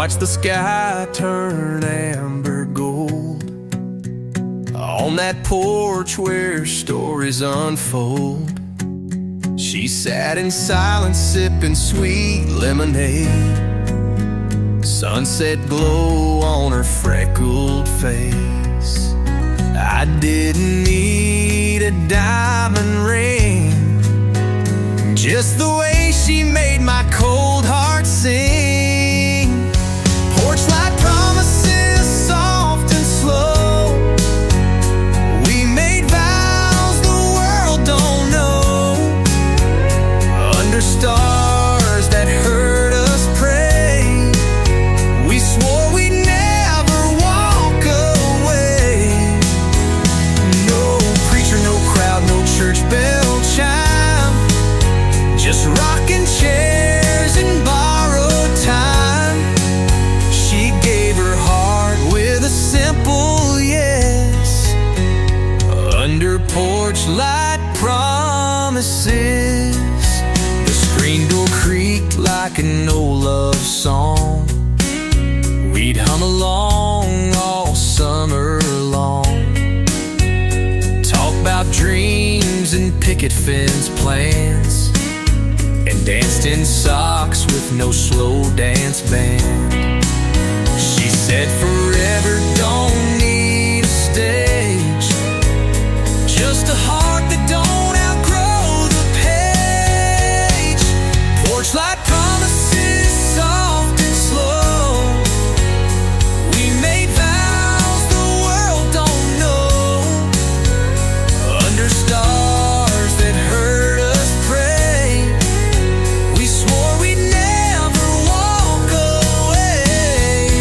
watch the sky turn amber gold on that porch where stories unfold. She sat in silence sipping sweet lemonade, sunset glow on her freckled face. I didn't need a diamond ring, just the way she made my cold heart sing. Porch light promises, soft and slow. We made vows the world don't know. Under stars that heard us pray, we swore we'd never walk away. No preacher, no crowd, no church bell chime, just rocking chairs and borrowed time. She gave her heart with a simple yes, under porch light promises. The screen door creaked like an old love song. We'd hum along all summer long, talk about dreams and picket fence plans, and danced in socks with no slow dance band. She said forever don't need a stage, just a heart that don't outgrow the page. Porch light promises, soft and slow. We made vows the world don't know. Under stars that heard us pray, we swore we'd never walk away.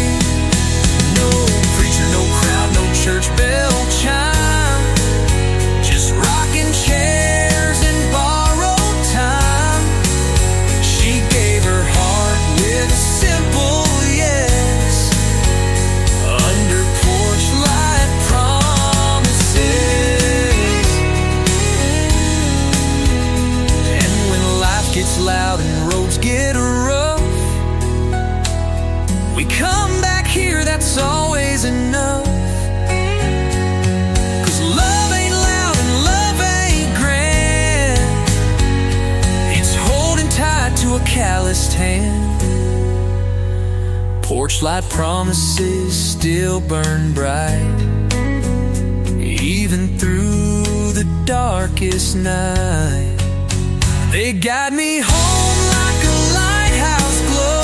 No preacher, no crowd, no church bell chime, just rocking chairs and borrowed time. She gave her heart with a simple yes, under porch light promises. And when life gets loud and roads get rough, we come back here, that's always enough. 'Cause love ain't loud and love ain't grand, it's holding tight to a calloused hand. Porch light promises still burn bright, even through the darkest night. They guide me home like a lighthouse glow,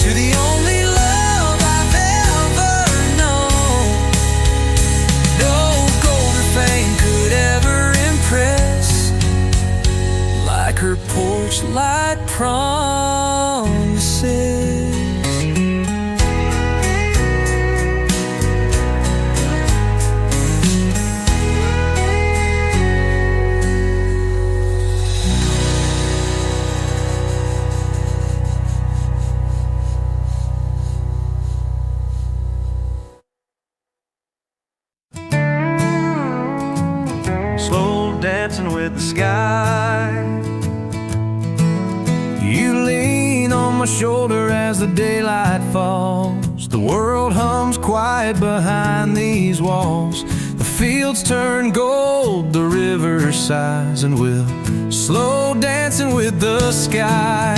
to the only love I've ever known. No gold or fame could ever impress like her porch light promises. Slow dancing with the sky. You lean on my shoulder as the daylight falls. The world hums quiet behind these walls. The fields turn gold, the river sighs, and we'll slow dancing with the sky.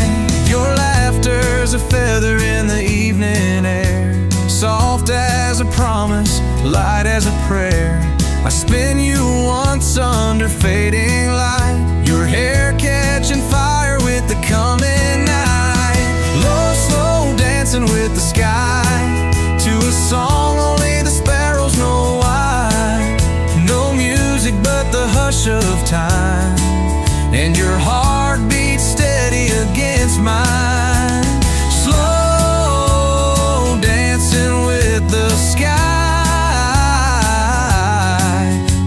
Your laughter's a feather in the evening air, soft as a promise, light as a prayer. I spin you once under fading light, your hair catching fire with the coming night. Low, slow dancing with the sky, to a song only the sparrows know why. No music but the hush of time, and your heart beats steady against mine. Slow dancing with the sky,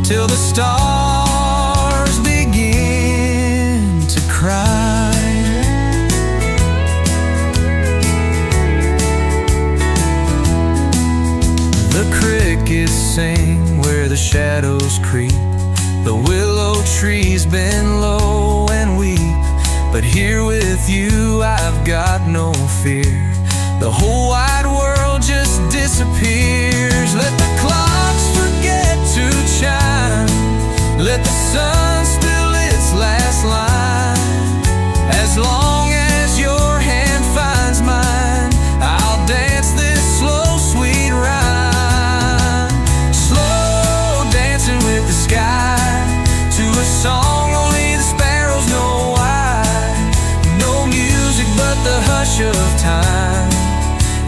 till the stars begin to cry. The crickets sing where the shadows creep, the willow trees bend low and weep. But here with you I've got no fear, the whole wide world just disappears. Let the clocks forget to chime, let the sun spill its last line. As long as your hand finds mine, I'll dance this slow, sweet rhyme. Slow dancing with the sky, to a song only the sparrows know why. No music but the hush of time,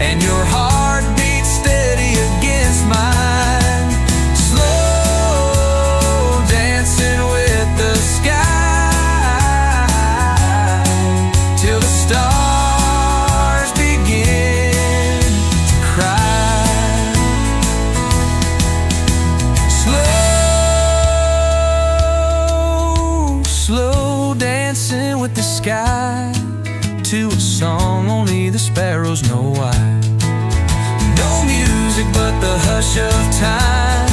and your heart beats steady against mine. Slow dancing with the sky, till the stars begin to cry. Slow, slow dancing with the sky, to a song only the sparrows know why. No music but the hush of time,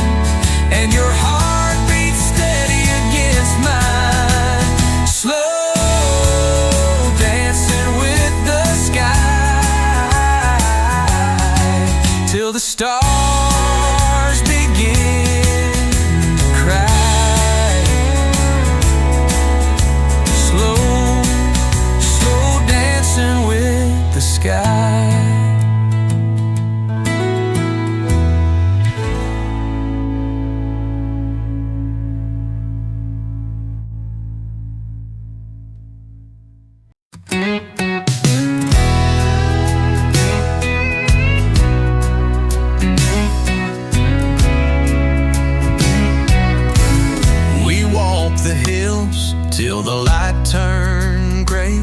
and your heart beats steady against mine. Slow dancing with the sky, till the stars begin to cry. Slow, slow dancing with the sky. We walked the hills till the light turned gray,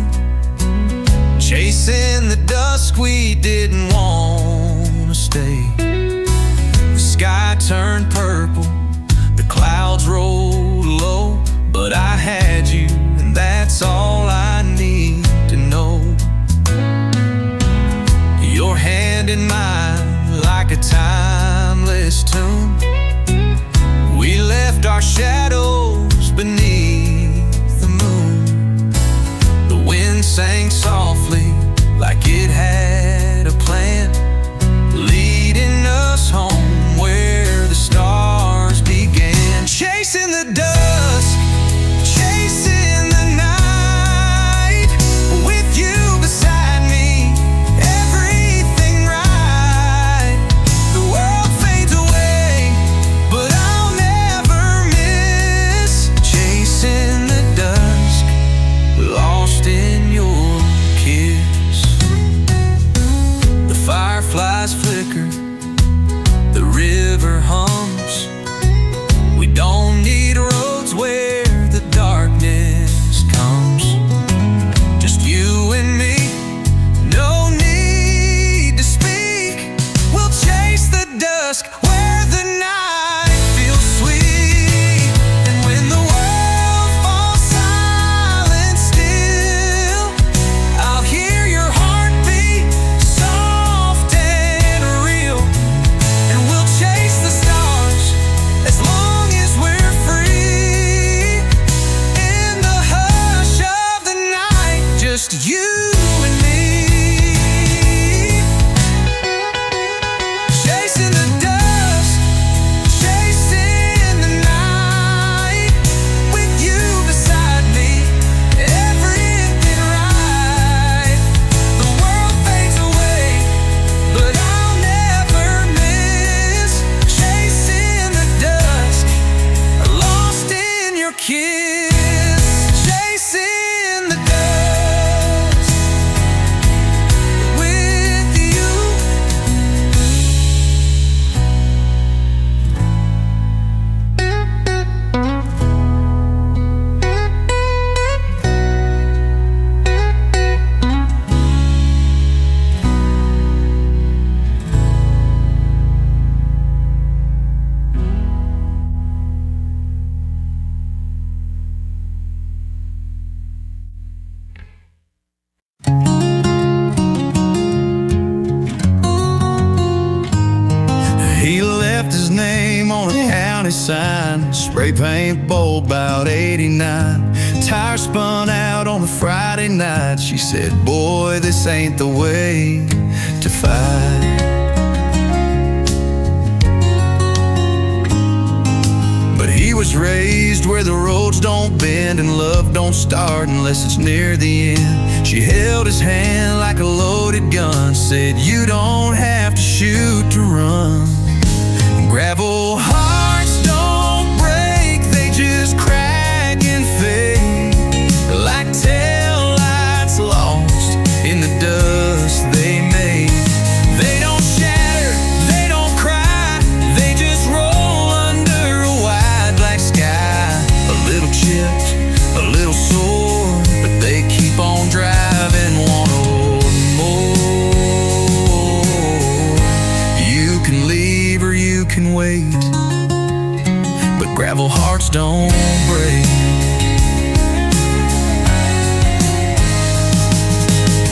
chasing the dusk, we didn't want to stay. The sky turned purple, the clouds rolled low, but I had you, and that's all I need to know. Your hand in mine like a timeless tune. We left our shadows beneath the moon. The wind sang softly like it had a plan, leading us home where the stars began. Chasing the dusk, chasing the night, with you beside me, everything right. The world fades away, but I'll never miss chasing the dusk, lost in your kiss. The fireflies flicker, the river hums. We don't need roads where the darkness comes. Just you and me, no need to speak. We'll chase the dusk where the night feels sweet. And when the world falls silent still, I'll hear your heartbeat, soft and real. And we'll chase the stars as long as we're free. In the hush of the night, just you and me. Chasing the dusk, chasing the night, with you beside me, everything right. The world fades away, but I'll never miss chasing the dusk, lost in your kiss. Chasing the dusk with you. He left his name on a county sign, spray paint bold, about 89. Tire spun out on a Friday night. She said, boy, this ain't the way to fight. But he was raised where the roads don't bend and love don't start unless it's near the end. She held his hand like a loaded gun, said you don't have to shoot to run. Gravel hearts don't break, they just crack and fade, like tail lights lost in the dust they made. They don't shatter, they don't cry, they just roll under a wide black sky. A little chipped, a little sore, but they keep on driving, want a load more. You can leave or you can wait, but gravel hearts don't break.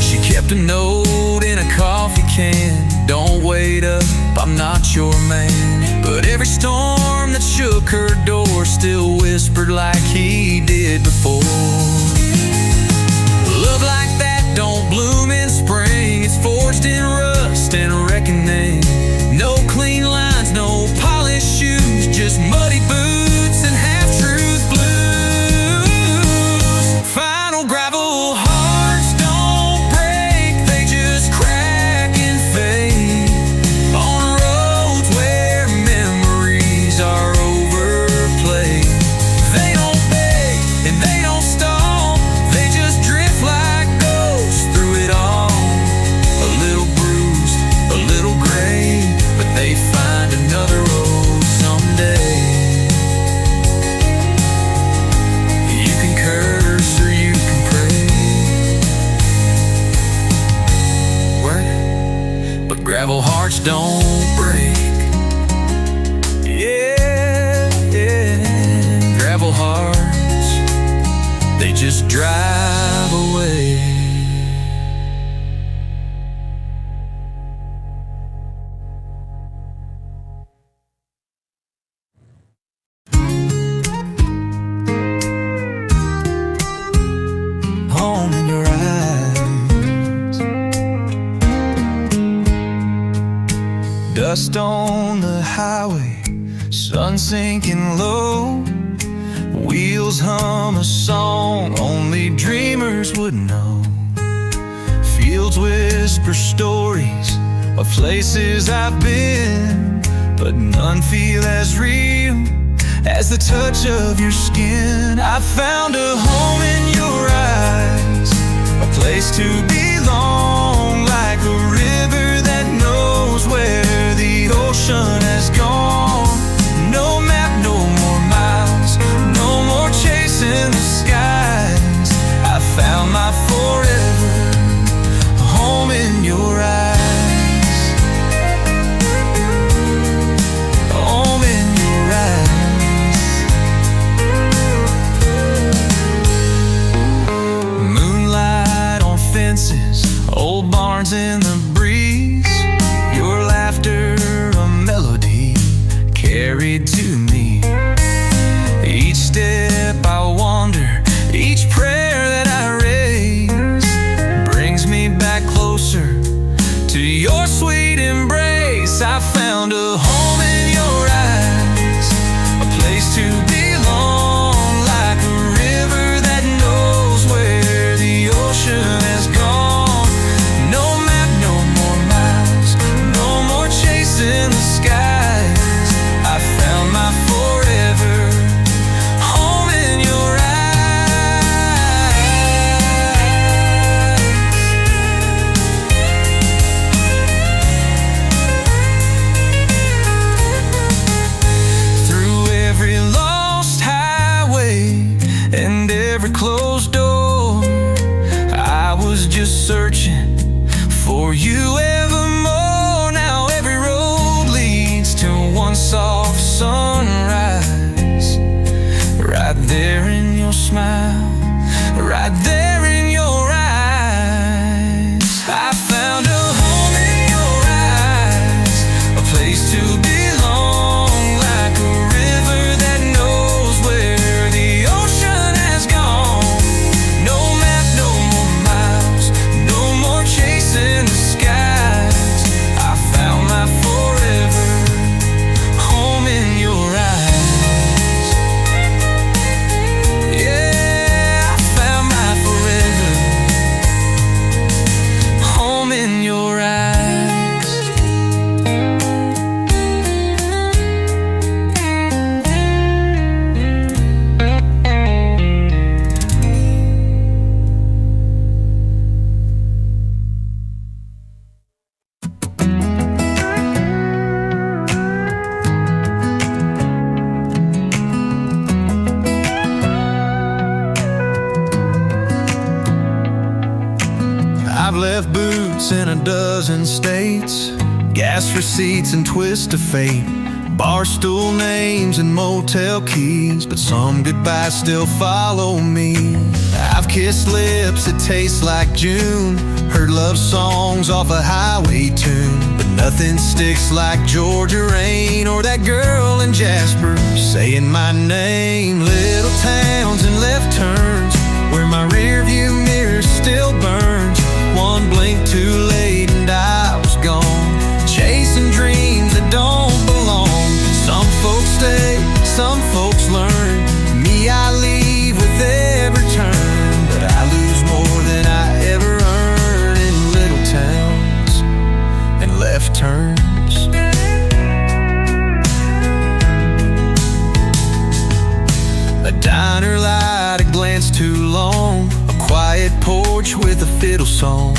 She kept a note in a coffee can, don't wait up, I'm not your man. But every storm that shook her door still whispered like he did before. Love like that don't bloom in spring, it's forged in rust and reckoning. No clean lines, no polished shoes, just muddy boots and half-truth blues. Final gravel hearts don't break, they just crack and fade on roads where memories are overplayed. They don't beg and they don't stall, they just drift like ghosts through it all. A little bruised, a little gray, but they find another road someday. You can curse or you can pray, work, but gravel hearts don't break. Yeah, yeah, gravel hearts, they just drive away. Home in your eyes, dust on the highway, sun sinking low, wheels hum a song only dreamers would know. Fields whisper stories of places I've been, but none feel as real as the touch of your skin. I found a home in your eyes, a place to belong, like a river that knows where the ocean has gone. No map, no more miles, no more chasing the skies. I found my forever, a home in your eyes. Home in your eyes. Moonlight on fences, old barns in the breeze, your laughter a melody carried to me. Each step I wander, each prayer that I raise, brings me back closer to your sweet embrace. I found a home in your eyes, a place to belong, like a river that knows where the ocean has gone. No map, no more miles, no more chasing the skies. I found my forever, home in your eyes. Through every lost highway and every closed door, I was just searching for you evermore. Now every road leads to one soft sunrise, right there in your smile, right there in your eyes. I found a home in your eyes, a place to belong, like a river that knows where the ocean has gone. No map, no more miles, no more chasing the skies. left boots in a dozen states, gas receipts and twists of fate, barstool names and motel keys, but some goodbyes still follow me. I've kissed lips that taste like June, heard love songs off a highway tune, but nothing sticks like Georgia rain or that girl in Jasper saying my name. Little towns and left turns where my rear view mirror still burns. One blink too late and I was gone, chasing dreams that don't belong. Some folks stay, some folks learn. Me, I leave with every turn, but I lose more than I ever earn in little towns and left turns. A diner light, a glance too long, a quiet porch with a fiddle song.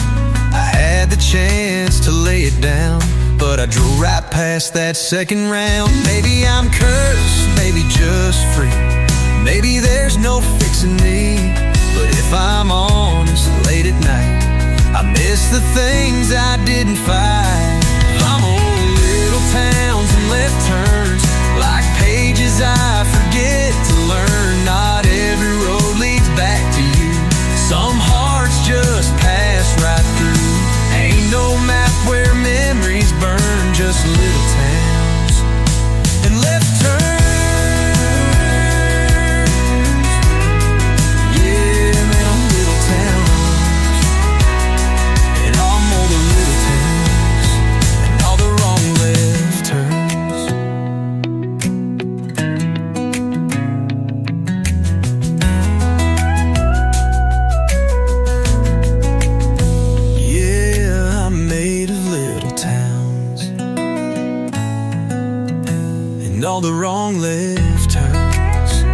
I had the chance to lay it down, but I drove right past that second round. Maybe I'm cursed, maybe just free, maybe there's no fixing me. But if I'm honest, late at night, I miss the things I didn't fight. I'm on little towns and left turns, like pages I forget to learn. Not every road leads back to you, some hearts just pass right through. Ain't no map where memories burn, just little towns and left turns. Yeah, man, I'm little towns, and I'm all the little towns and all the wrong left turns. Yeah, I'm made of little towns and all the wrong left turns.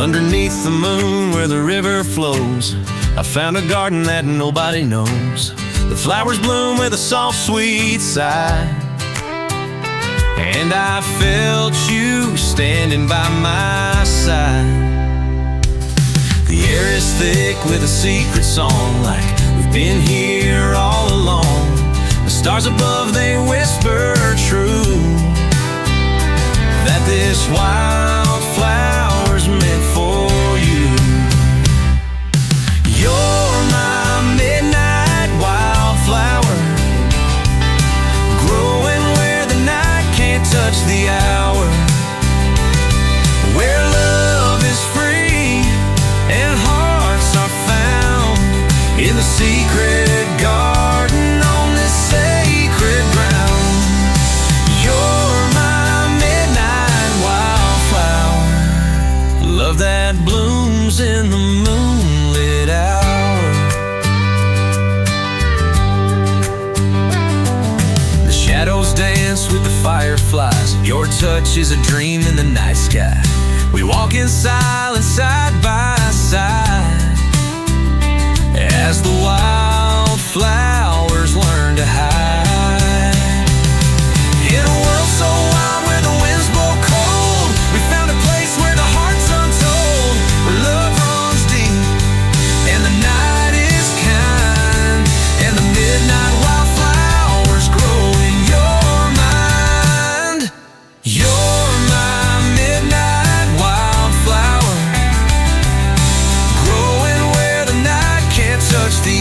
Underneath the moon where the river flows, I found a garden that nobody knows. The flowers bloom with a soft, sweet sigh, and I felt you standing by my side. The air is thick with a secret song, like we've been here all along. The stars above, they whisper true, that this wildflower's meant for you. You're my midnight wildflower, growing where the night can't touch the hour, where love is free and hearts are found in the secret garden on this sacred ground. You're my midnight wildflower, love that blooms in the moonlit hour. The shadows dance with the fireflies, your touch is a dream in the night sky. We walk in silence side by side, as the wildflowers learn to hide. In a world so wild where the winds blow cold, we found a place where the heart's untold, where love runs deep and the night is kind, and the midnight wildflowers grow in your mind. You're my midnight wildflower, growing where the night can't touch the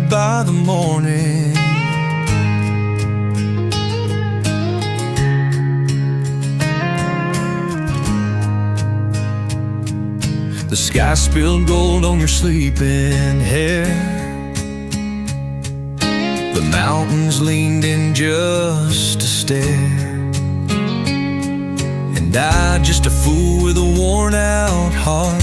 painted by the morning. The sky spilled gold on your sleeping hair. The mountains leaned in just to stare. And I, just a fool with a worn out heart,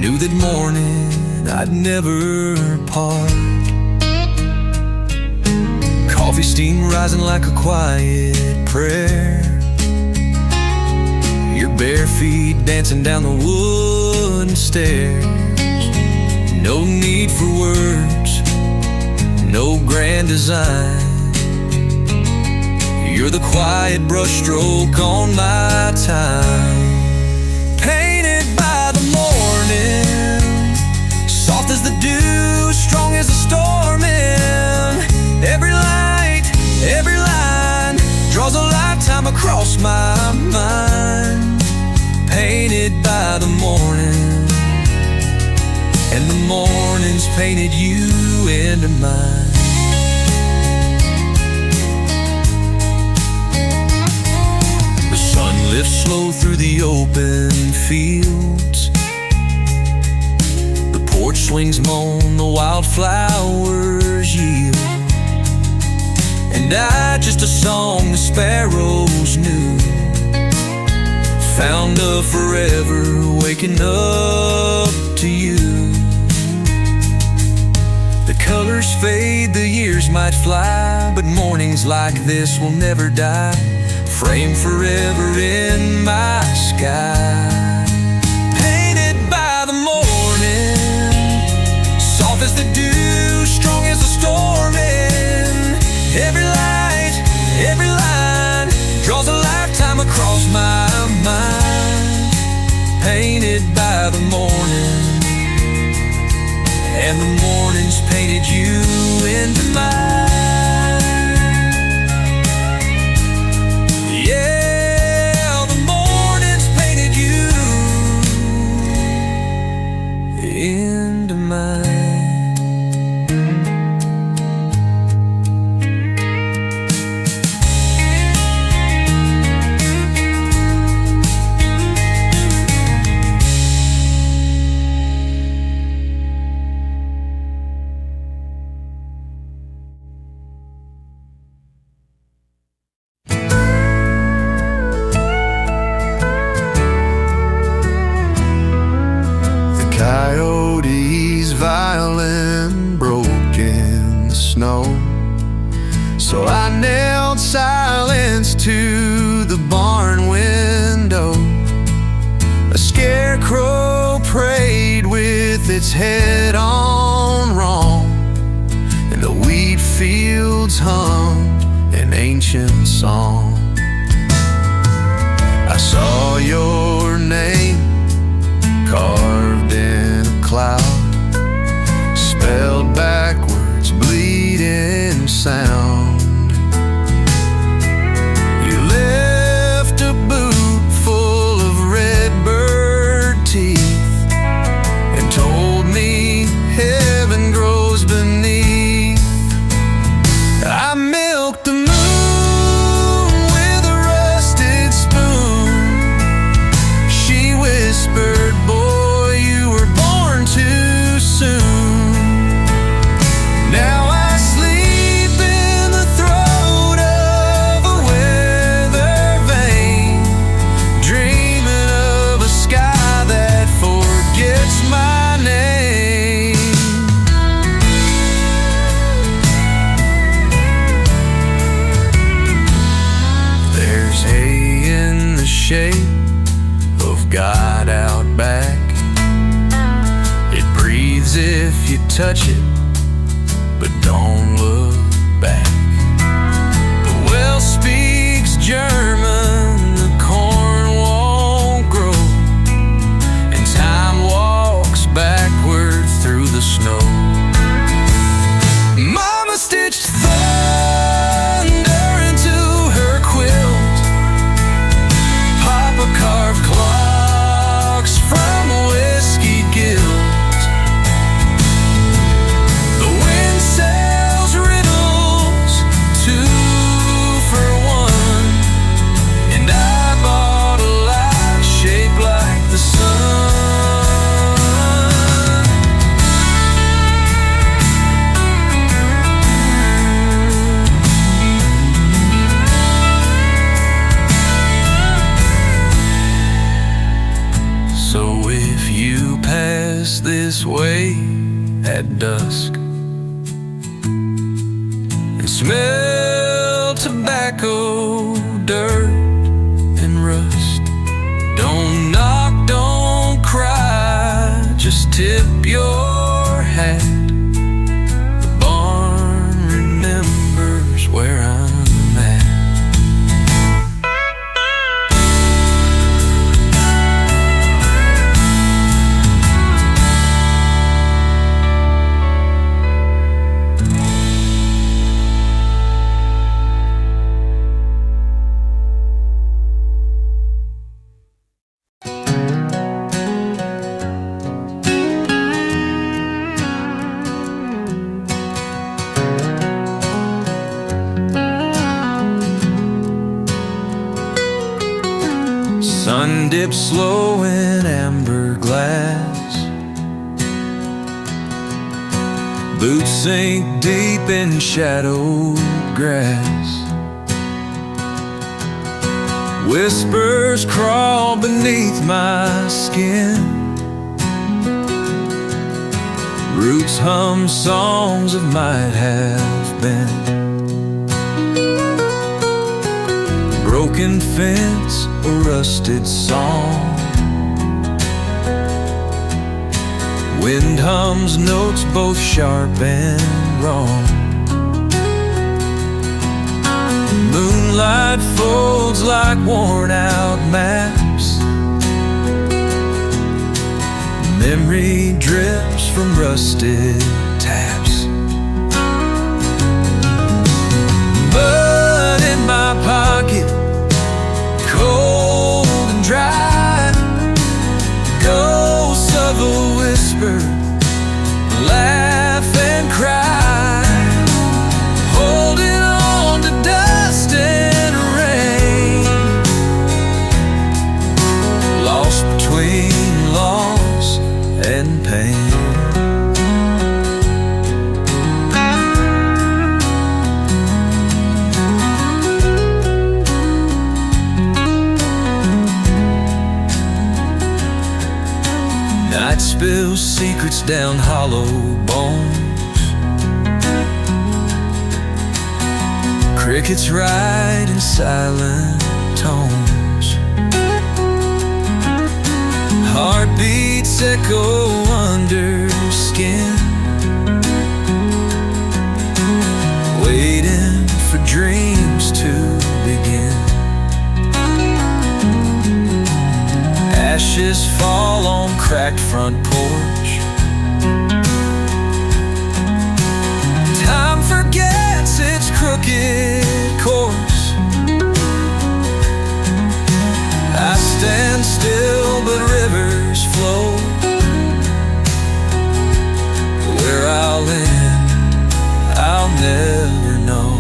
knew that morning I'd never part. Coffee steam rising like a quiet prayer. Your bare feet dancing down the wooden stairs. No need for words, no grand design. You're the quiet brushstroke on my time. Painted by the morning, soft as the dew, strong as a storm in. Every light, every line draws a lifetime across my mind. Painted by the morning, and the morning's painted you into mine. The sun lifts slow through the open fields. The porch swings moan, the wildflowers yield. And I, just a song the sparrows knew, found a forever waking up to you. The colors fade, the years might fly, but mornings like this will never die, framed forever in my sky. Painted by the morning, soft as the dew, strong as a storm in. Every light, every line draws a lifetime across my mind. Painted by the morning, and the morning's painted you into mine. Yeah, the morning's painted you into mine. Coyote's violin broke in the snow, so I knelt silence to the barn window. A scarecrow prayed with its head on wrong, and the wheat fields hummed an ancient song. I saw your name carved in a cloud, spelled backwards, bleeding sound. You left a boot full of redbird teeth and told me heaven grows beneath. I milked the moon with a rusted spoon. She whispered, "Boy, you were born too soon." Now I sleep in the throat of a weather vane, dreaming of a sky that forgets my name. There's hay in the shade of God out back. It breathes if you touch it, but don't look back. The well speaks German, the corn won't grow, and time walks backward through the snow. Mama stitched thunder into her quilt. Papa carved clocks from whiskey guilt. this way at dusk and smell tobacco, dirt, and rust. Don't knock, don't cry, just tip your hat. The barn remembers where I'm at. Sun dips slow in amber glass, boots sink deep in shadowed grass. Whispers crawl beneath my skin, roots hum songs of might have been. Broken fence, a rusted song, wind hums notes both sharp and wrong. Moonlight folds like worn out maps, memory drips from rusted taps. Mud in my pocket, cold and dry, ghosts of a whisper, laugh and cry, holding on to dust and rain, lost between loss and pain. Night spills secrets down hollow bones, crickets ride in silent tones, heartbeats echo under skin, waiting for dreams to begin. Ashes fall on cracked front porch, time forgets its crooked course. I stand still but rivers flow, where I'll end, I'll never know.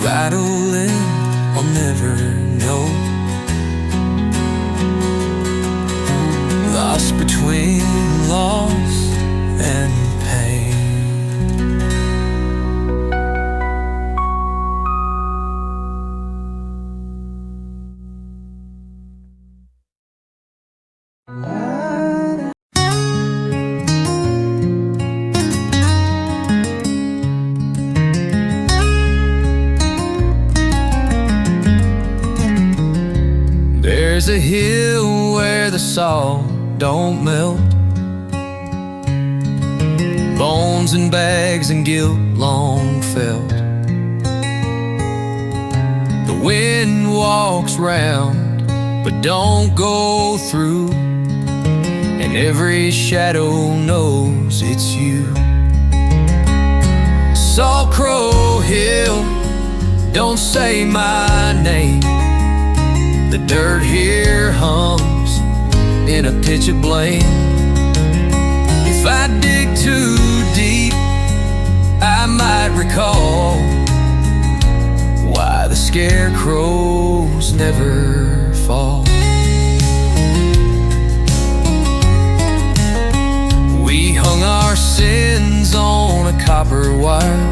Rattling, I'll never know, lost between loss and pain. There's a hill where the salt don't melt, bones and bags and guilt long felt. The wind walks round but don't go through, and every shadow knows it's you. Salt Crow Hill, don't say my name. The dirt here hums in a pitch of blame. If I dig too deep, I might recall why the scarecrows never fall. We hung our sins on a copper wire,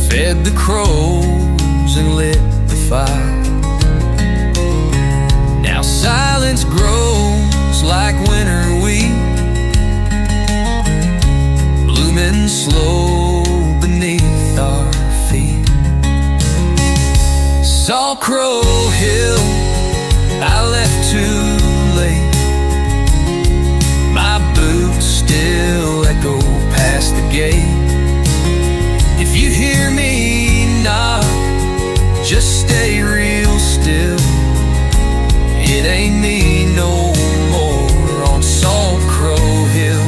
fed the crows and lit the fire. Now silence grows like winter wheat, blooming slow beneath our feet. Salt Crow Hill, I left too late. My boots still echo past the gate. If you hear me knock, just stay real still. It ain't me no more on Salt Crow Hill.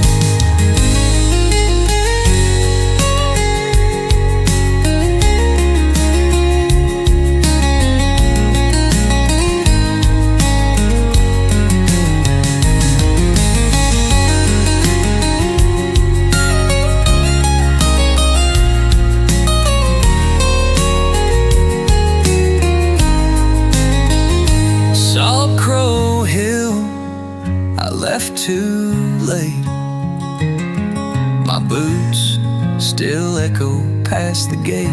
Left too late. My boots still echo past the gate.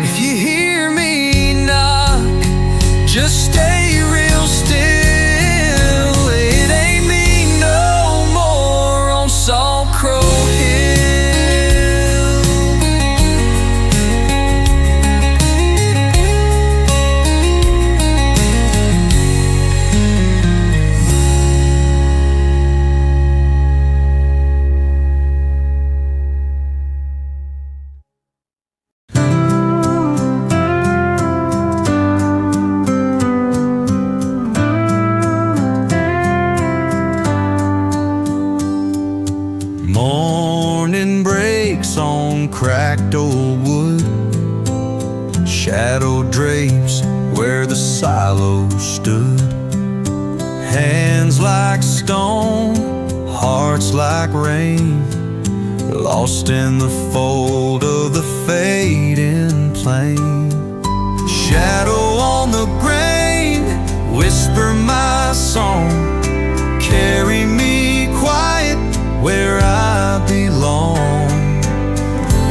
If you hear me knock, just stay real still. It ain't me no more on Salt Crow cracked old wood. Shadow drapes where the silo stood. Hands like stone, hearts like rain, lost in the fold of the fading plain. Shadow on the grain, whisper my song. Carry me quiet where I belong.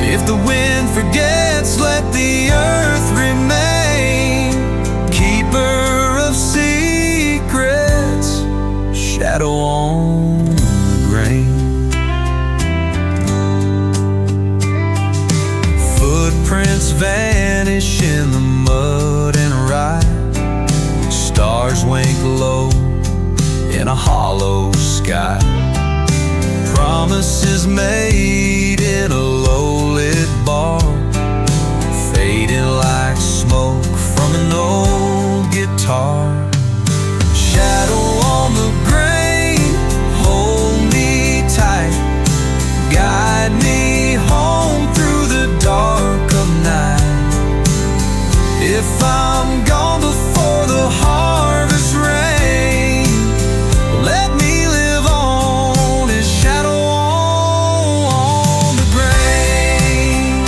If the wind forgets, let the earth remain. Keeper of secrets, shadow on the grain. Footprints vanish in the mud and ride. Stars wink low in a hollow sky. Promises made in a low-lit bar, fading like smoke from an old guitar. Shadow on the grain, hold me tight. Guide me home through the dark of night. If I'm gone before the harvest rain, let me live on as shadow on the grain.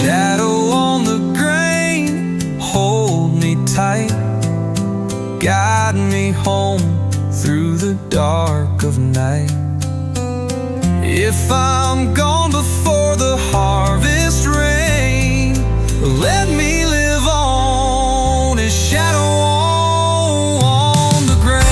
Shadow on the grain, hold me tight. Guide me home through the dark of night. If I'm gone before the harvest rain, let me live on as shadow on the grain.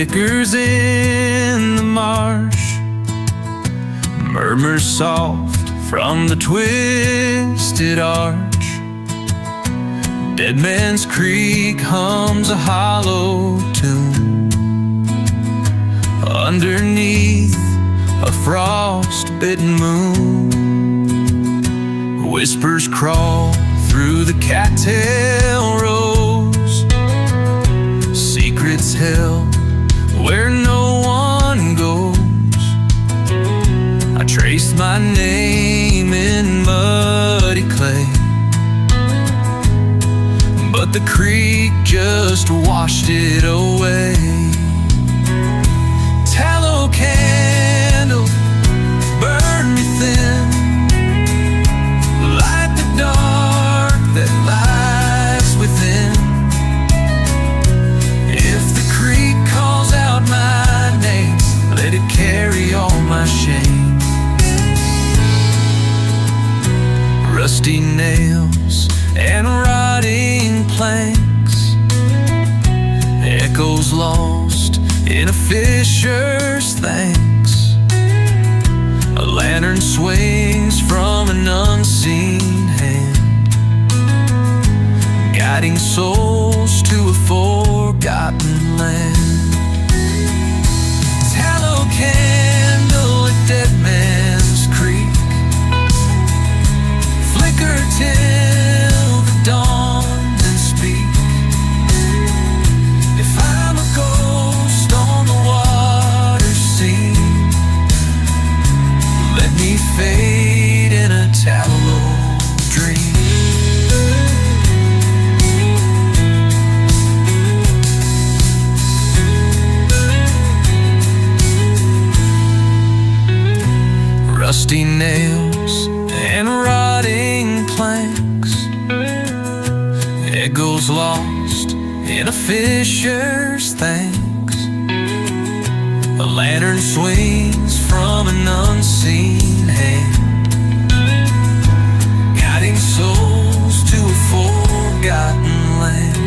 flickers in the marsh, murmurs soft from the twisted arch. Dead Man's Creek hums a hollow tune underneath a frost-bitten moon. Whispers crawl through the cattail rows, secrets held where no one goes. I traced my name in muddy clay, but the creek just washed it away. Tallow candle, burn me thin, light the dark that lies within. If the creek calls out my name, let it carry all my shame. Rusty nails and rotting planks, echoes lost in a fisher's thanks. A lantern swings from an unseen hand, guiding souls to a forgotten land. Tallow candle at Dead Man's Creek, flicker till the dawn and speak. If I'm a ghost on the water scene, let me fade in a tallow dream. Rusty nails and rotting planks, echoes lost in a fisher's thanks. A lantern swings from an unseen hand, guiding souls to a forgotten land.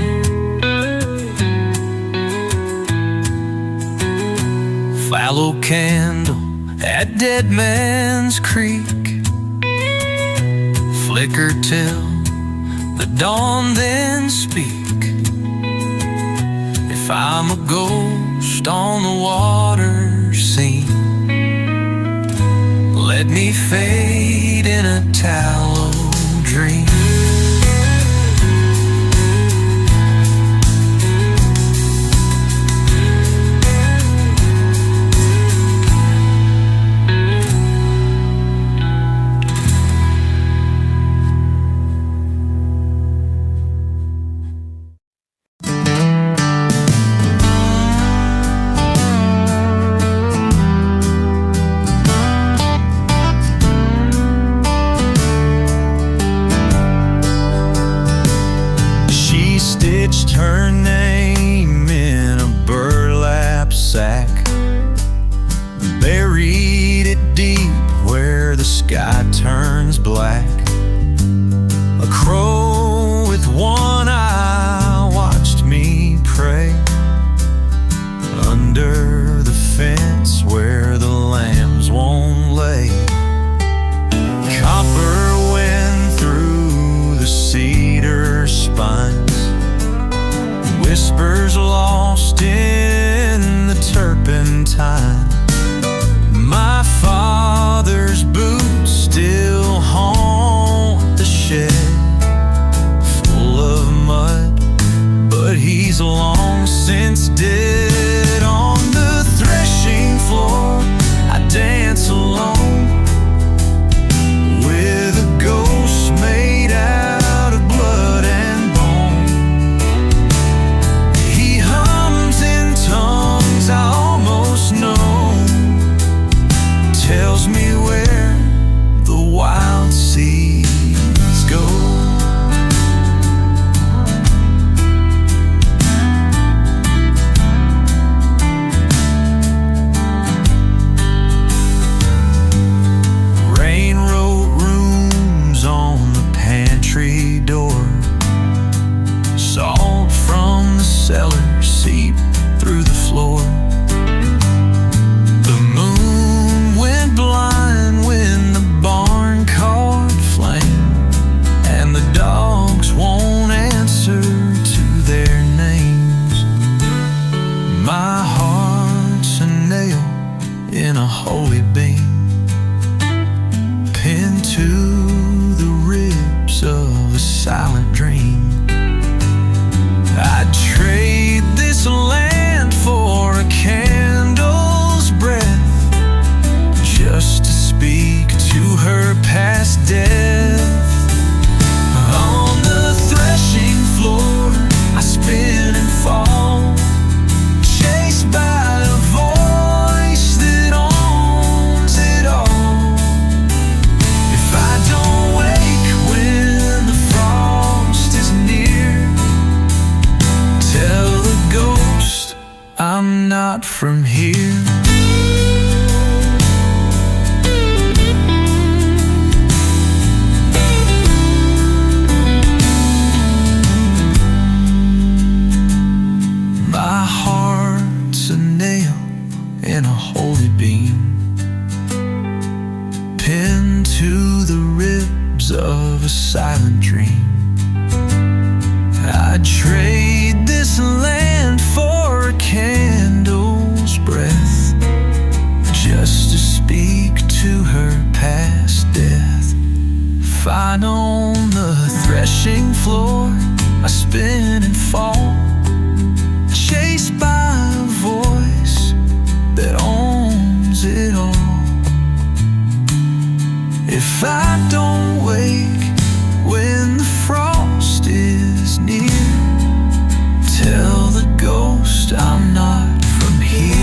Fallow candle at Dead Man's Creek, flicker till the dawn, then speak. If I'm a ghost on the water scene, let me fade in a tallow dream. Stitched her name in a burlap sack, buried it deep where the sky turns black. A crow with one eye watched me pray under the fence where the lambs won't lay. Copper went through the cedar spines, whispers lost in the turpentine. My father's boots still haunt the shed, full of mud, but he's long since dead. On the threshing floor I dance alone with a ghost made out of blood and bone. He hums in tongues I almost know, tells me where the holy beam, pinned to the ribs of a silent dream. I'd trade this land for a candle's breath, just to speak to her past death. On the threshing floor I spin and fall, chased by a voice that owns it all. If I don't wake when the frost is near, tell the ghost I'm not from here. My heart's a nail in a holy beam, pinned to the ribs of a silent dream. I'd trade this land for a candle's breath, just to speak to her past death. Fine on the threshing floor I spin and fall, chased by a voice that owns it all. If I don't wake when the frost is near, tell the ghost I'm not from here.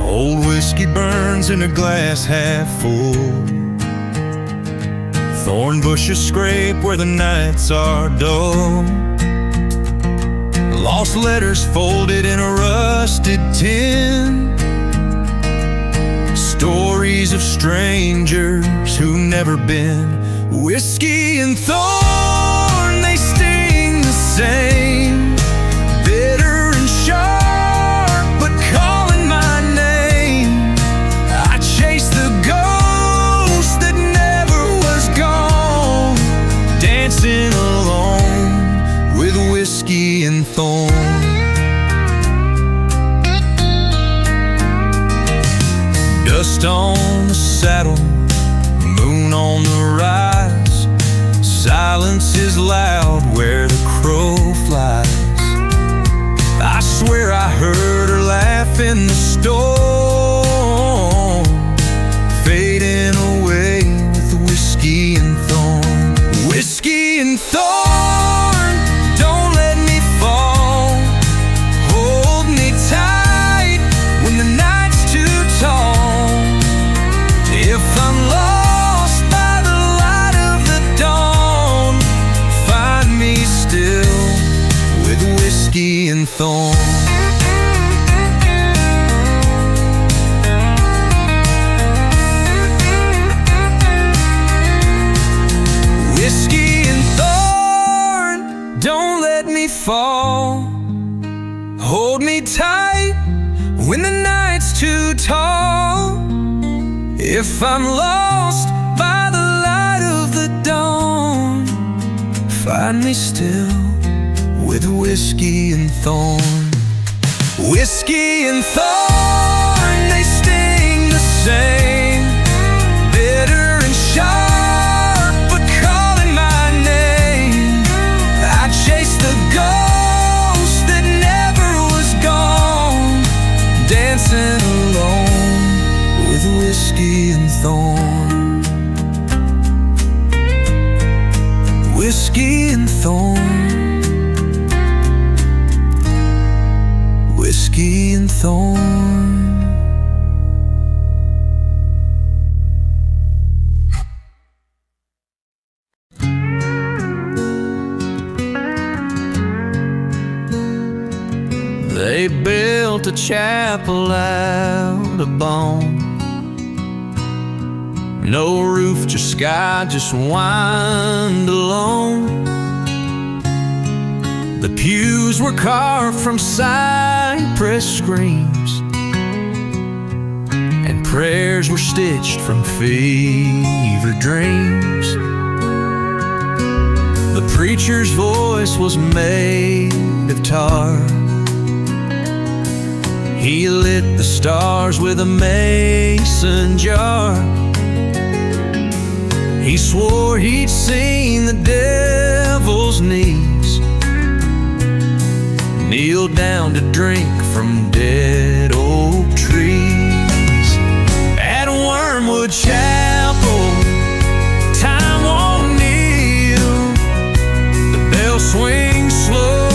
Old whiskey burns in a glass half full, thorn bushes scrape where the nights are dull. Lost letters folded in a rusted tin, stories of strangers who've never been. Whiskey and thorn, they sting the same, bitter and sharp, but calling my name. I chase the ghost that never was gone, dancing alone with whiskey and thorn. Dust on the saddle, moon on the rise, silence is loud where the crow flies. I swear I heard her laugh in the storm, fading away with whiskey and thorn. Whiskey and thorn, don't let me fall, hold me tight when the night's too tall. If I'm lost by the light of the dawn, find me still with whiskey and thorn. Whiskey and thorn, don't let me fall, hold me tight when the night's too tall. If I'm lost by the light of the dawn, find me still with whiskey and thorn. Whiskey and thorn, they sting the same, bitter and sharp, but calling my name. I chase the ghost that never was gone, dancing alone with whiskey and thorn. Whiskey and thorn, whiskey and thorn. They built a chapel out of bone, no roof, just sky, just wind alone. The pews were carved from cypress screams, Prayers were stitched from fever dreams. The preacher's voice was made of tar. He lit the stars with a mason jar. He swore he'd seen the devil's knees kneel down to drink from dead oak trees. At Wormwood Chapel, time won't kneel. The bell swings slow,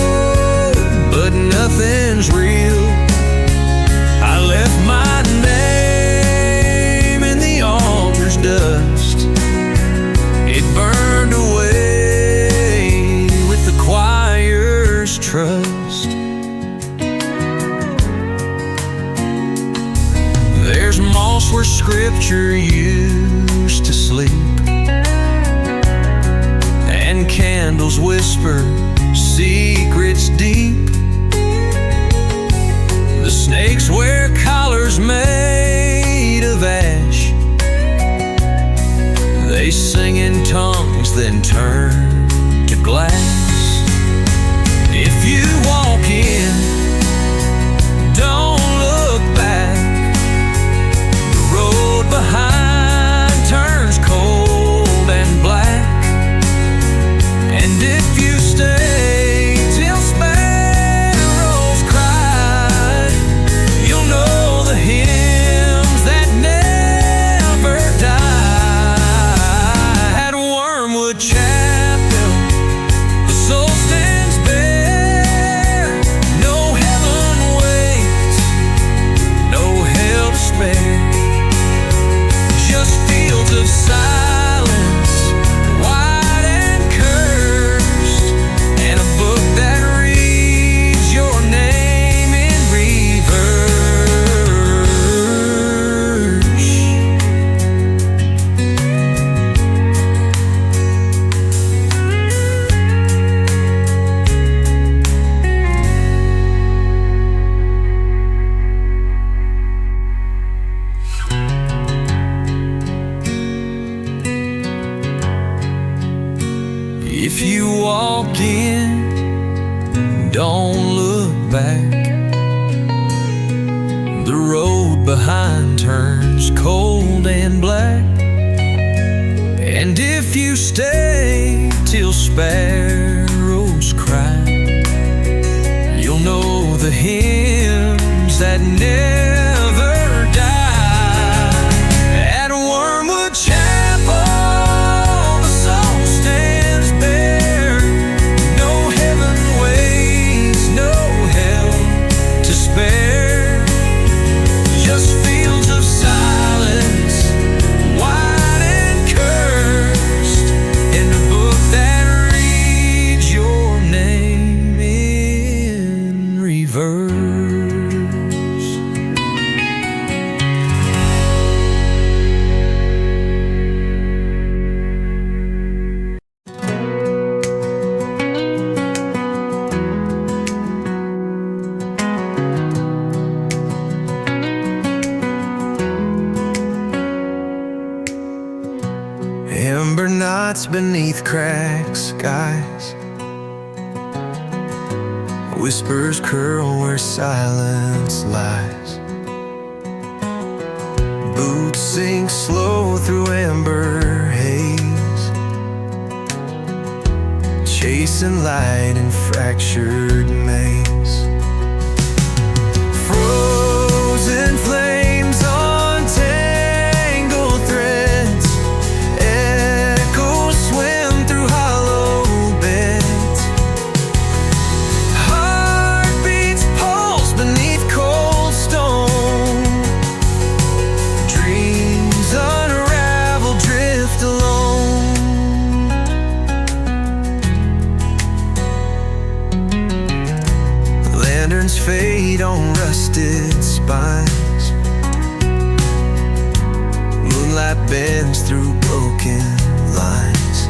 but nothing's real. I left my name in the altar's dust. It burned away with the choir's trust. There's moss where scripture used to sleep, and candles whisper secrets deep. The snakes wear collars made of ash. They sing in tongues, then turn to glass. If you walk in, don't look back. The road behind turns cold and black. And if you stay till sparrows cry, you'll know the hymns that never die. At Wormwood Chapel, the soul stands bare. No heaven waits, no hell to spare. Just fields of silence, wide and cursed, and a book that reads your name in reverse. If you walk in, don't look back. The road behind turns cold and black. And if you stay till sparrows cry, you'll know the hymns that never die. At Wormwood Chapel, the soul stands bare. No heaven waits, no hell to spare. Just fields of silence, wide and cursed, and a book that reads your name in reverse. Ember knots beneath cracked skies, whispers curl where silence lies. Boots sink slow through amber haze, chasing light in fractured maze. Frozen flames on tangled threads, echoes swim through hollow beds. Heartbeats pulse beneath cold stone, dreams unravel, drift alone. Lanterns fade on rusted spines, moonlight bends through broken lines.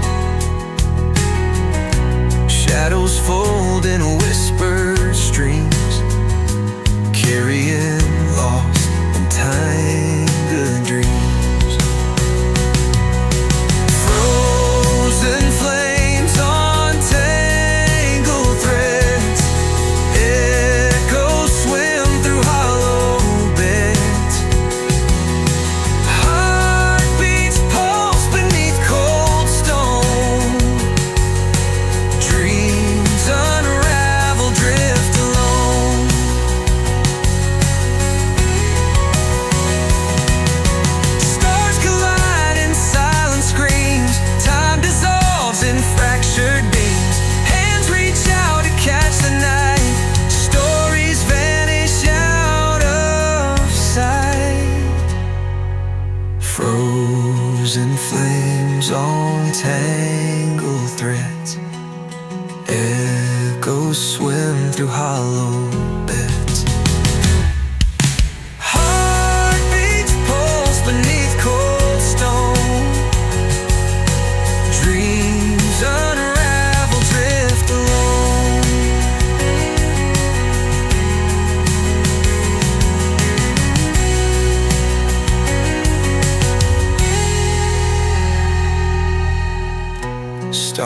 Shadows fold in whispered streams, carrying lost and tangled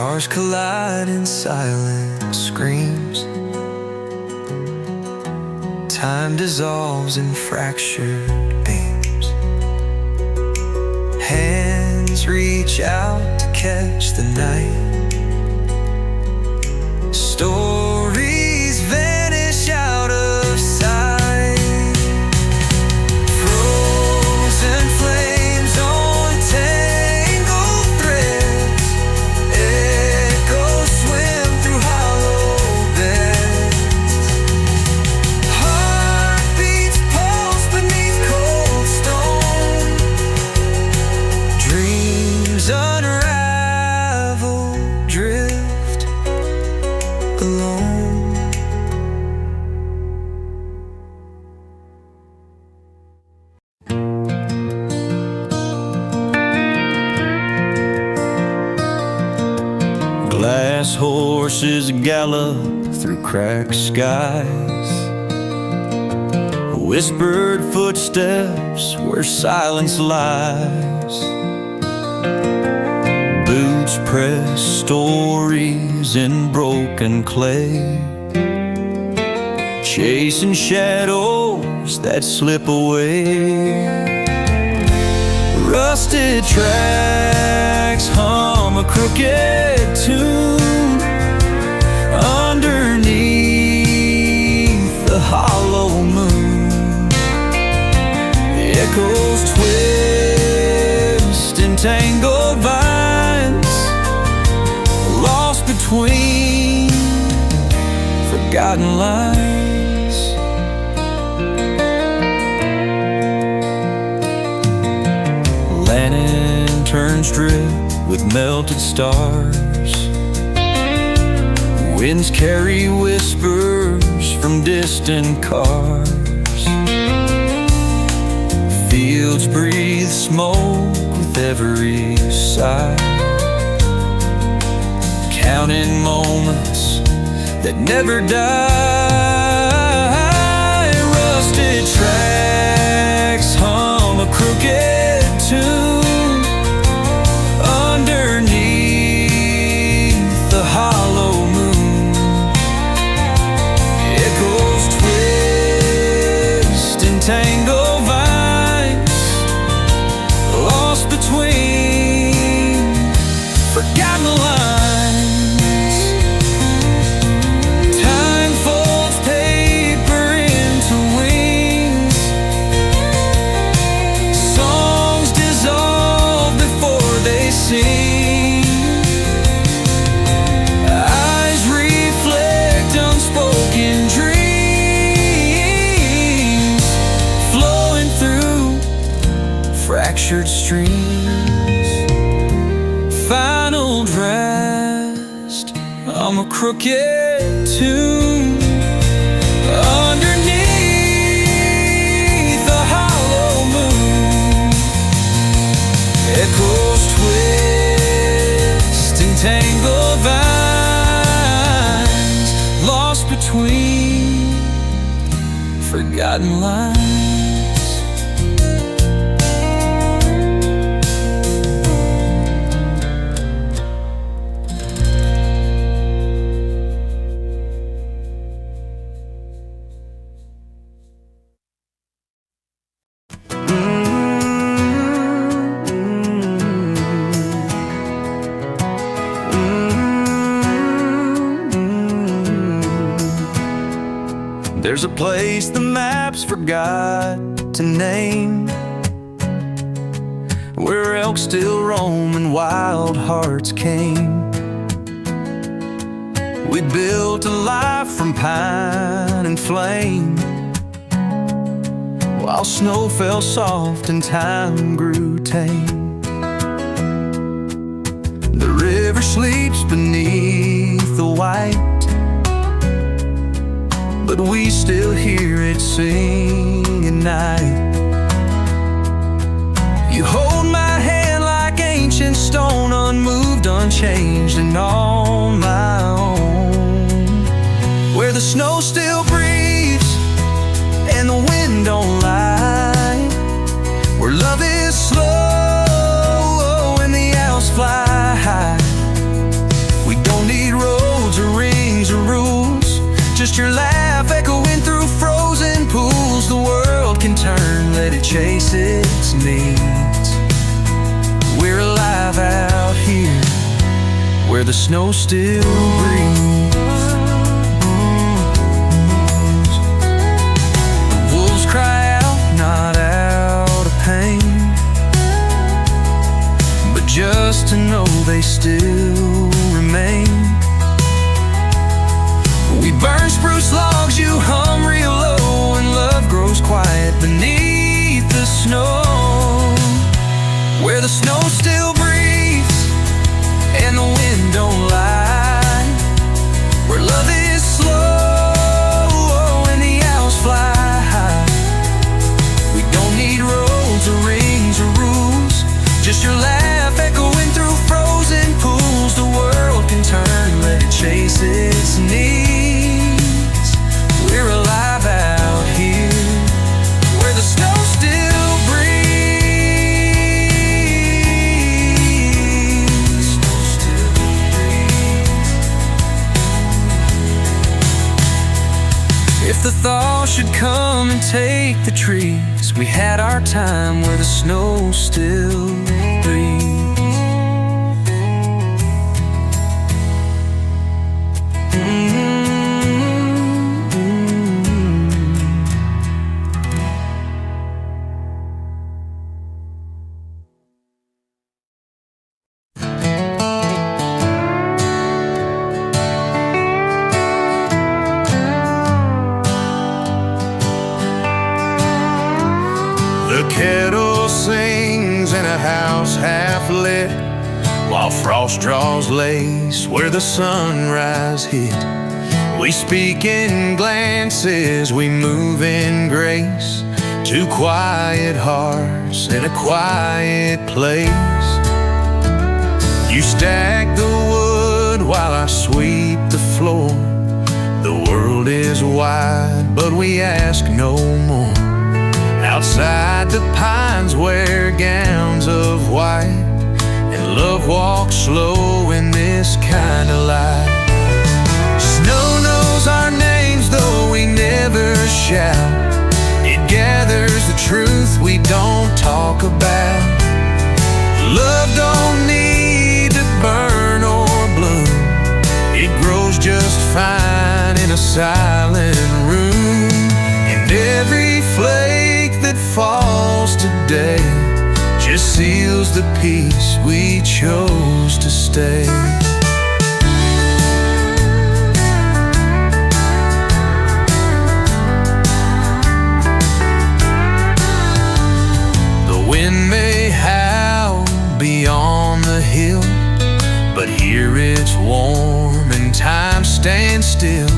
Stars collide in silent screams. Time dissolves in fractured beams. Hands reach out to catch the night. Stories vanish out of sight. Frozen flames on tangled threads. Echoes swim through hollow beds. Heartbeats pulse beneath cold stone. Dreams unravel, drift alone. Glass horses gallop through cracked skies. Whispered footsteps where silence lies. Boots press stories in broken clay, chasing shadows that slip away. Rusted tracks hum a crooked tune underneath the hollow moon. Echoes twist in tangled vines, lost between forgotten lines. Lanterns drip with melted stars. Winds carry whispers from distant cars. Fields breathe smoke with every sigh, counting moments that never die. Rusted tracks hum a crooked tune underneath the hollow moon. Echoes twist in tangled vines, lost between forgotten lines. Time folds paper into wings. Songs dissolve before they sing. Eyes reflect unspoken dreams, flowing through fractured streams. Final dressed, I'm a crooked tune underneath the hollow moon. Echoes twist in tangled vines, lost between forgotten lines. There's a place the maps forgot to name, where elk still roam and wild hearts came. We built a life from pine and flame, while snow fell soft and time grew tame. The river sleeps beneath the white, but we still hear it sing at night. You hold my hand like ancient stone, unmoved, unchanged, and on my own. Where the snow still breathes and the wind don't lie, where love is slow and the owls fly high. where the snow still breathes. The wolves cry out, not out of pain, but just to know they still remain. We burn spruce logs, you hum real low, and love grows quiet beneath the snow. Where the snow still breathes and the wind don't lie, where love is slow and the owls fly high. We don't need roads or rings or rules, just your laugh echoing through frozen pools. The world can turn, let it chase its needs. We're alive out here, where the snow still breathes. Snow still breathes. If the thaw should come and take the trees, we had our time where the snow still breathes. The kettle sings in a house half lit, while frost draws lace where the sunrise hit. We speak in glances, we move in grace, two quiet hearts in a quiet place. You stack the wood while I sweep the floor. The world is wide, but we ask no more. Outside the pines wear gowns of white, and love walks slow in this kind of light. Snow knows our names though we never shout. It gathers the truth we don't talk about. Love don't need to burn or bloom, it grows just fine in a silent room. And every flake that falls today just seals the peace we chose to stay. The wind may howl beyond the hill, but here it's warm and time stands still.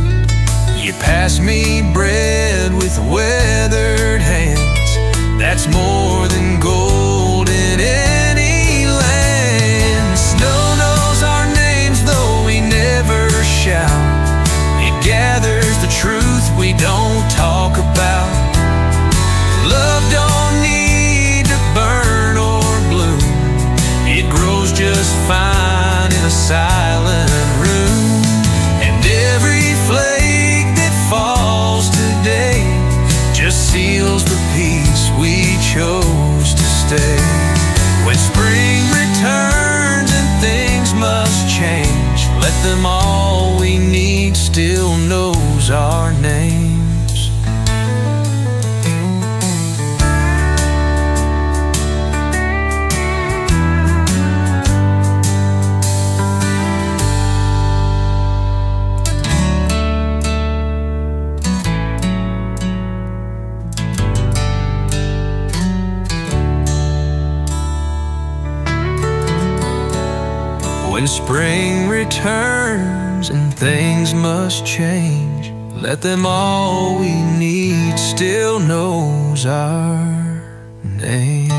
You pass me bread with weathered hands, that's more than gold in any land. Snow knows our names though we never shout. It gathers the truth we don't talk about. Love don't need to burn or bloom, it grows just fine in a silent room. And every flake that falls today just seals the peace we chose to stay. When spring returns and things must change, let them all we need still knows our names. When spring returns and things must change, let them all we need still knows our names.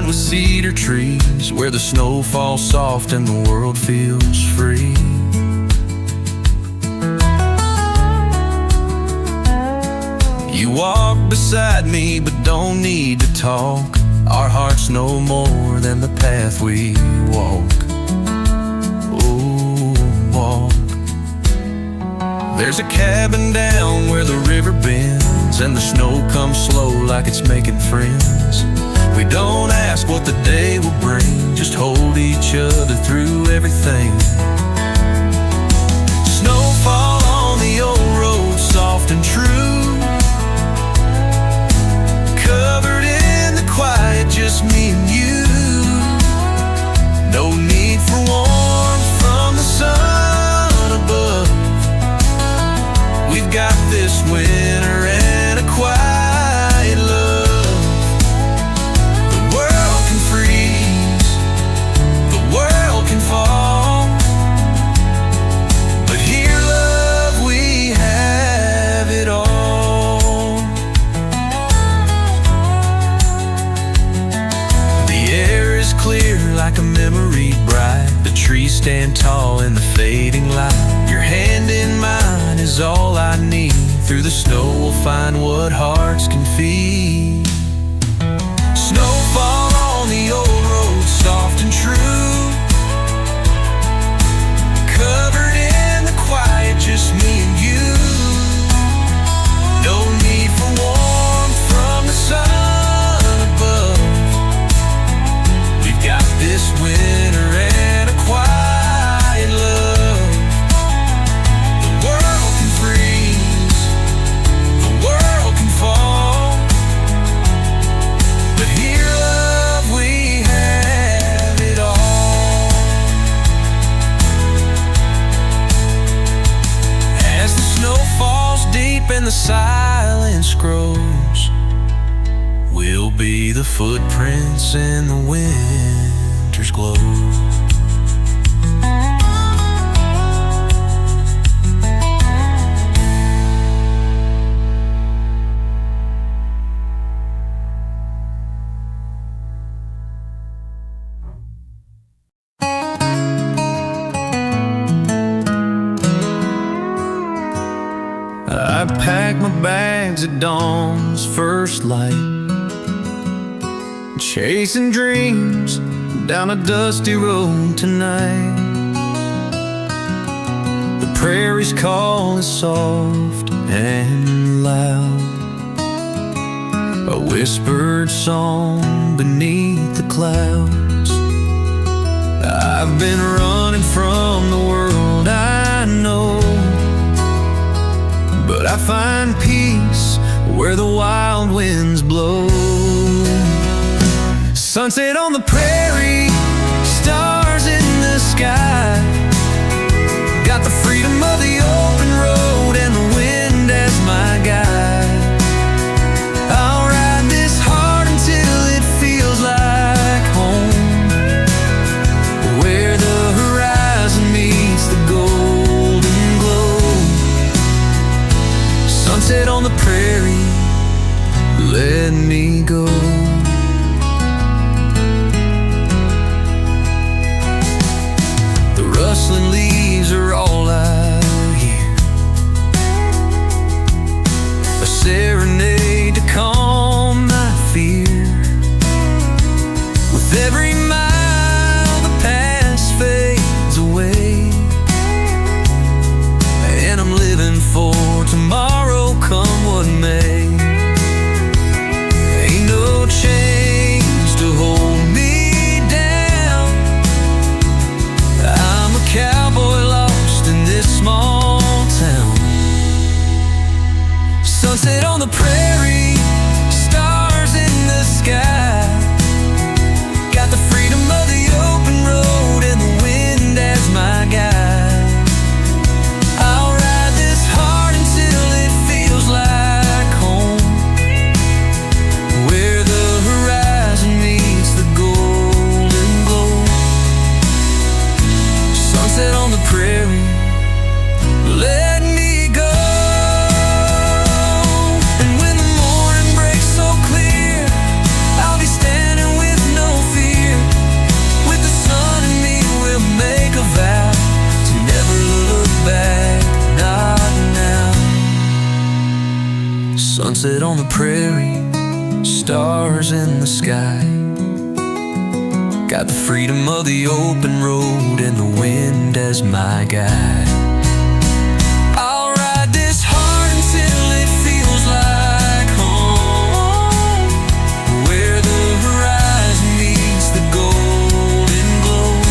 lined with cedar trees, where the snow falls soft and the world feels free. You walk beside me but don't need to talk. Our hearts know more than the path we walk. Oh, walk. There's a cabin down where the river bends, and the snow comes slow like it's making friends. We don't ask what the day will bring, just hold each other through everything. Snowfall on the old road, soft and true, covered in the quiet, just me and you. No need for warmth from the sun above. We've got this winter and a quiet love. The world can freeze, the world can fall, but here, love, we have it all. The air is clear like a memory bright. The trees stand tall in the fading light. Your hand in mine is all I need. Through the snow we'll find what hearts can feed. Snowfall on the old road, soft and true, covered in the quiet, just me and you. No need for warmth from the sun above. We've got this winter and a quiet love. The world can freeze, the world can fall, but here, love, we have it all. As the snow falls deep and the silence grows, we'll be the footprints in the winter's glow. I pack my bags at dawn's first light, chasing dreams down a dusty road tonight. The prairie's call is soft and loud, a whispered song beneath the clouds. I've been running from the world, I know, but I find peace where the wild winds blow. Sunset on the prairie, stars in the sky. Got the freedom of the open road and the wind as my guide. I'll ride this hard until it feels like home, where the horizon meets the golden glow. Sunset on the prairie, let me go. The rustling leaves are all I hear, a serenade to calm my fear. With every mile the past fades away, and I'm living for tomorrow, come what may. Ain't no Sunset on the prairie, stars in the sky. Got the freedom of the open road and the wind as my guide. I'll ride this heart until it feels like home, where the horizon meets the golden glow.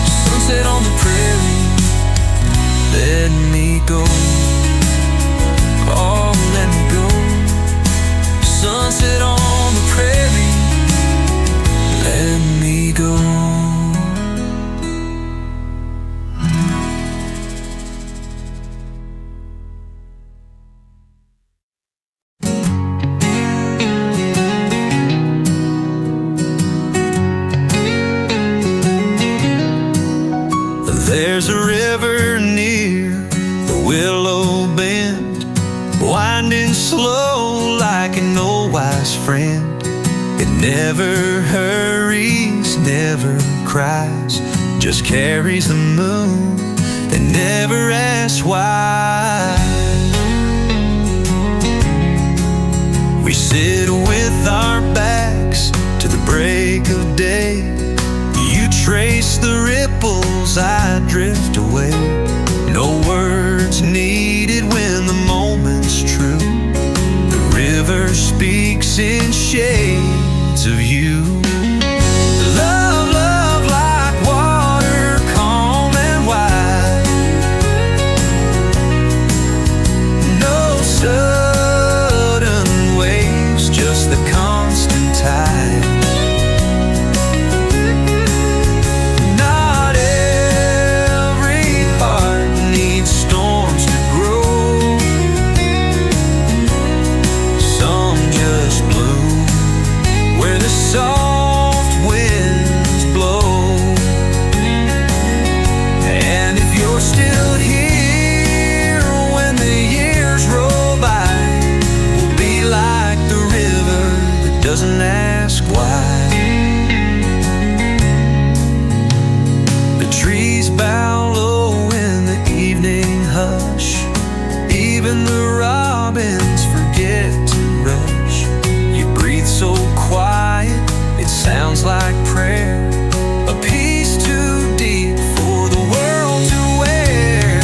Sunset on the prairie, let me go. Oh, let me go. Sunset on the prairie, let me go. There's a river near the willow bend, winding slow like an old wise friend. It never hurries, never cries, just carries the moon and never asks why. We sit with our backs to the break of day. You trace the ripples, I drift away. No words needed when the moment's true. The river speaks in shades of you. Love, love like water, calm and wide. No sudden waves, just the constant tide. Not every heart needs storms to grow. Some just bloom where the soft winds blow. And if you're still here when the years roll by, we'll be like the river that doesn't ask why. The trees bow low in the evening hush. Even the robins forget to rush. You breathe so quiet, it sounds like prayer. A peace too deep for the world to wear.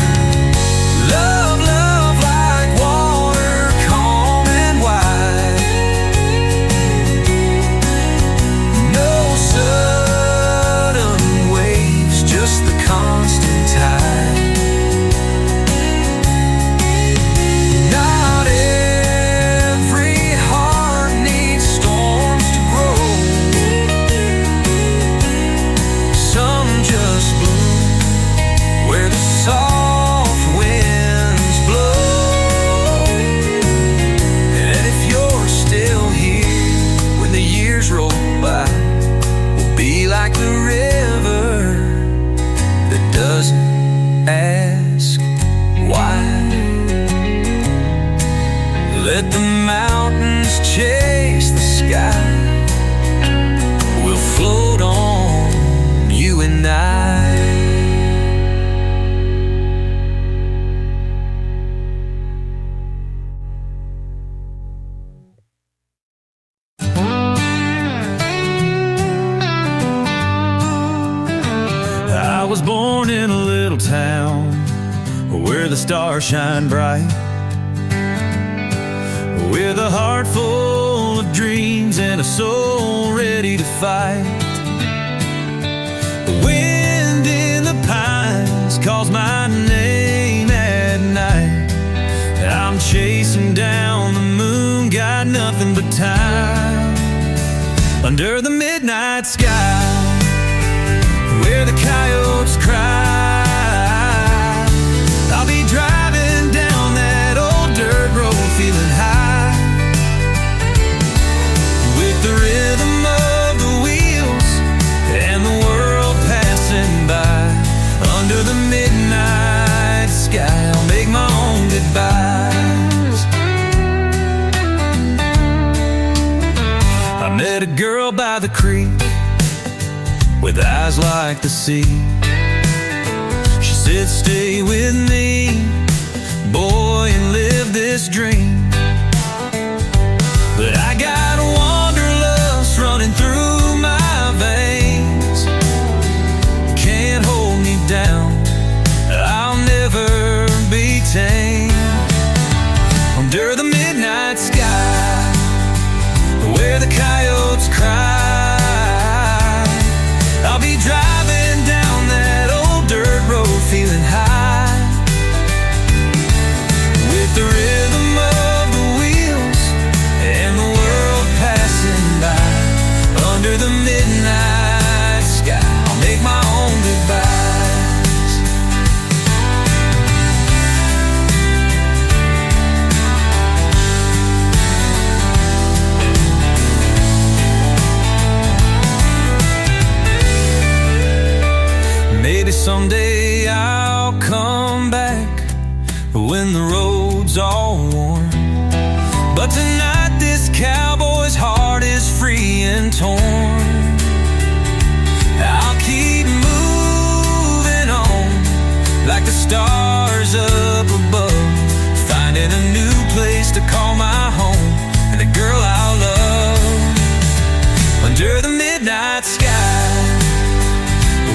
Love, love like water, calm and wide. No sudden waves, just the constant tide. Not every heart needs storms to grow. Some just bloom where the soft winds blow. And if you're still here when the years roll by, we'll be like the river that doesn't ask why. Let the mountains chase the sky. We'll float on, you and I. I was born in a little town where the stars shine bright, with a heart full of dreams and a soul ready to fight. The wind in the pines calls my name at night. I'm chasing down the moon, got nothing but time. Under the midnight sky, where the coyotes cry, I'll be driving down that old dirt road feeling high, with the rhythm of the wheels and the world passing by. Under the midnight sky, I'll make my own goodbyes. I met a girl by the creek with eyes like the sea. She said, stay with me, boy, and live this this dream. But I got wanderlust running through my veins. Can't hold me down, I'll never be tamed. Under the midnight sky, where the coyotes cry, I'll be driving down that old dirt road feeling high, with the rhythm of the wheels and the world passing by. Under the midnight sky, I'll make my own goodbyes. Maybe someday I'll come back when the road's all worn, but tonight this cowboy's heart is free and torn. I'll keep moving on like the stars up above, finding a new place to call my home and a girl I'll love. Under the midnight sky,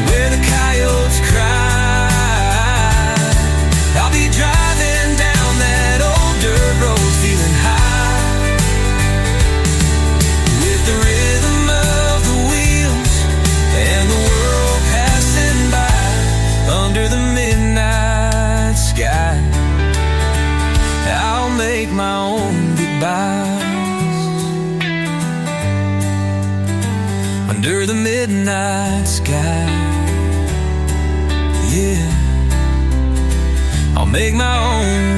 where the coyotes cry, I'll be driving down that old dirt road feeling high, with the rhythm of the wheels and the world passing by. Under the midnight sky, I'll make my own goodbyes. Under the midnight sky, yeah, I'll make my own